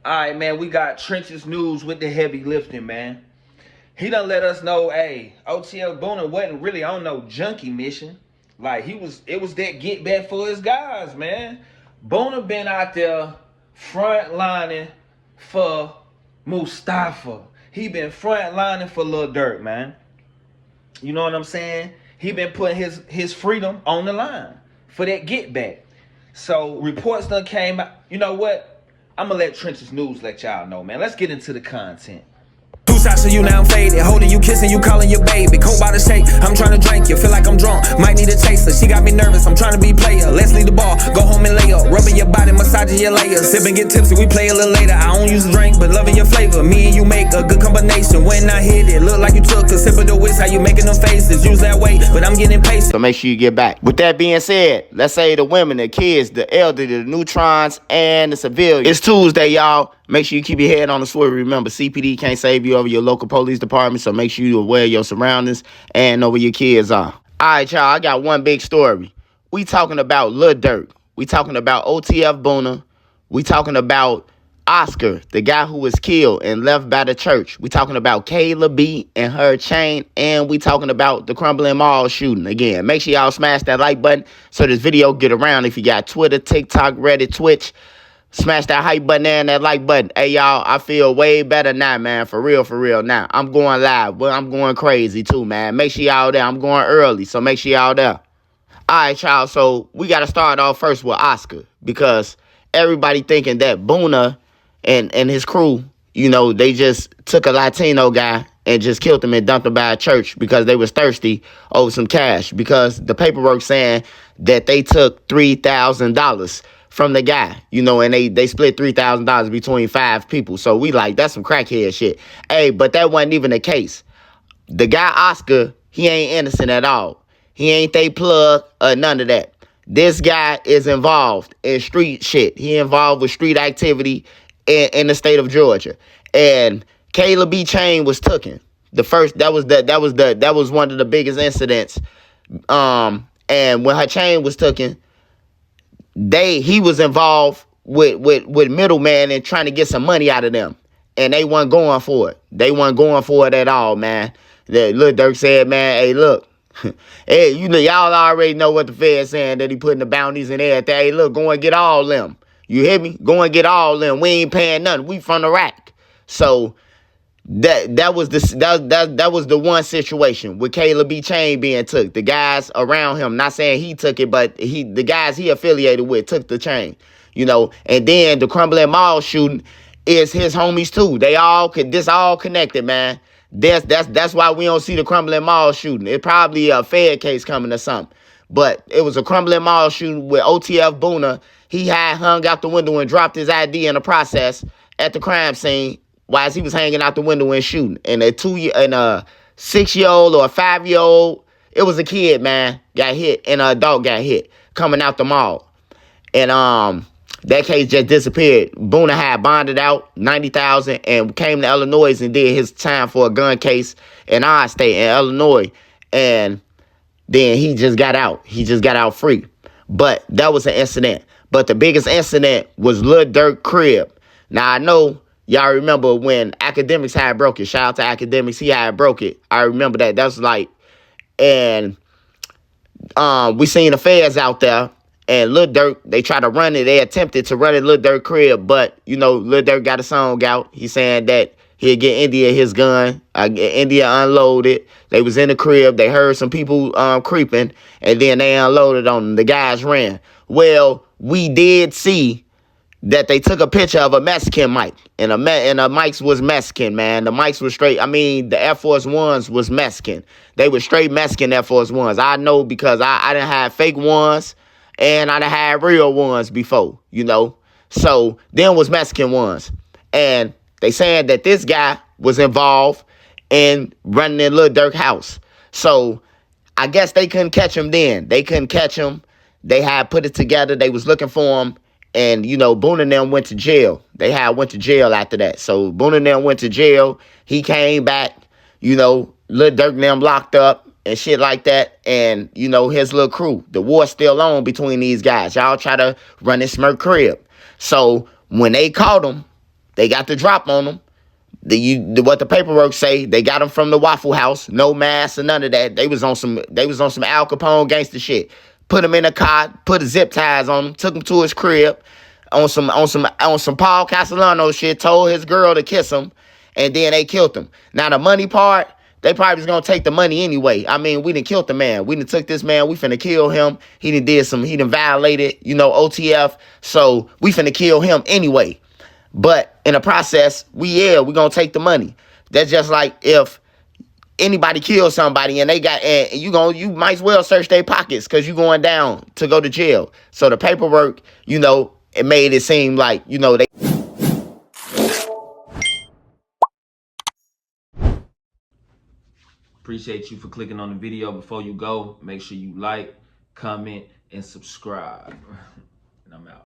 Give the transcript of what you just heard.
All right, man, we got Trench's news with the heavy lifting, man. He done let us know, hey, OTF Bunna wasn't really on no junkie mission. Like, it was that get back for his guys, man. Bunna been out there front lining for Mustafa. He been front lining for Lil Durk, man. You know what I'm saying? He been putting his freedom on the line for that get back. So reports done came out. You know what? I'm gonna let Trench's News let y'all know, man. Let's get into the content. Two shots of you, now I'm faded. Holding you, kissing you, calling you baby. Cold by the shake, I'm trying to drink you. Feel like I'm drunk, might need a chaser. She got me nervous, I'm trying to be player. Let's leave the ball, go home and lay up. Rubbing your body, massaging your layers. Sip and get tipsy, we play a little later. I don't use a drink, but loving your flavor. Me and you make a good combination. When I hit it, look like you took a sip of the whisk. How you making them faces? Use that way, but I'm getting patient. So make sure you get back. With that being said, let's say the women, the kids, the elderly, the neutrons, and the civilians. It's Tuesday, y'all. Make sure you keep your head on the swivel. Remember, CPD can't save you over your local police department, so make sure you're aware of your surroundings and know where your kids are. All right, y'all, I got one big story. We talking about Lil Durk. We talking about OTF Bunna. We talking about Oscar, the guy who was killed and left by the church. We talking about Kayla B and her chain, and we talking about the Crumbling Mall shooting again. Make sure y'all smash that like button so this video get around. If you got Twitter, TikTok, Reddit, Twitch, smash that hype button and that like button. Hey, y'all, I feel way better now, man. For real now. I'm going live, but I'm going crazy too, man. Make sure y'all there. I'm going early, so make sure y'all there. All right, y'all, so we got to start off first with Oscar because everybody thinking that Bunna and his crew, you know, they just took a Latino guy and just killed him and dumped him by a church because they was thirsty over some cash, because the paperwork saying that they took $3,000 from the guy, you know, and they split $3,000 between 5 people. So we like, that's some crackhead shit. Hey, but that wasn't even the case. The guy Oscar, he ain't innocent at all. He ain't they plug or none of that. This guy is involved in street shit. He involved with street activity in the state of Georgia. And Kayla B. Chain was taken. The first, that was one of the biggest incidents. And when her chain was taken, he was involved with middleman and trying to get some money out of them. And they weren't going for it. They weren't going for it at all, man. Lil Durk said, man, hey, look, hey, you know, y'all already know what the Fed's saying, that he putting the bounties and everything. Hey, look, go and get all them. You hear me? Go and get all them. We ain't paying nothing. We from the rack. So that was the one situation with Kayla B. Chain being took. The guys around him, not saying he took it, but the guys he affiliated with took the chain. You know, and then the Crumbling Mall shooting is his homies too. This all connected, man. That's why we don't see the Crumbling Mall shooting. It probably a Fed case coming or something. But it was a Crumbling Mall shooting with OTF Bunna. He had hung out the window and dropped his ID in the process at the crime scene while he was hanging out the window and shooting. And a 6-year-old or a 5-year-old, it was a kid, man, got hit, and an adult got hit coming out the mall. And that case just disappeared. Bunna had bonded out $90,000 and came to Illinois and did his time for a gun case in our state, in Illinois. And then he just got out. He just got out free. But that was an incident. But the biggest incident was Lil Durk crib. Now, I know y'all remember when Academics had broke it. Shout out to Academics. He had broke it. I remember that. That's like, and we seen the feds out there. And Lil Durk, they tried to run it. They attempted to run it Lil Durk crib. But, you know, Lil Durk got a song out. He's saying that he'll get India his gun. India unloaded. They was in the crib. They heard some people creeping. And then they unloaded on them. The guys ran. Well, we did see that they took a picture of a Mexican mic. And the mics was Mexican, man. The mics was straight. I mean, the Air Force Ones was Mexican. They were straight Mexican Air Force Ones. I know because I didn't have fake ones. And I done had real ones before, you know. So, them was Mexican ones. And they saying that this guy was involved in running in Lil Durk house. So, I guess they couldn't catch him then. They couldn't catch him. They had put it together. They was looking for him. And, you know, Bunna and them went to jail. They had went to jail after that. So, Bunna and them went to jail. He came back, you know, Lil Durk and them locked up and shit like that. And, you know, his little crew. The war's still on between these guys. Y'all try to run this Smirk crib. So, when they caught him, They got the drop on them. What the paperwork say, they got him from the Waffle House, no mask or none of that. They was on some Al Capone gangster shit. Put him in a car, put zip ties on him, took him to his crib on some Paul Castellano shit, told his girl to kiss him, and then they killed him. Now the money part, they probably was gonna take the money anyway. I mean, we done killed the man. We done took this man, we finna kill him. He done violated, OTF. So we finna kill him anyway. But in the process, we gonna take the money. That's just like if anybody kills somebody and you might as well search their pockets because you going down to go to jail. So the paperwork, it made it seem like, they. Appreciate you for clicking on the video. Before you go, make sure you like, comment, and subscribe. And I'm out.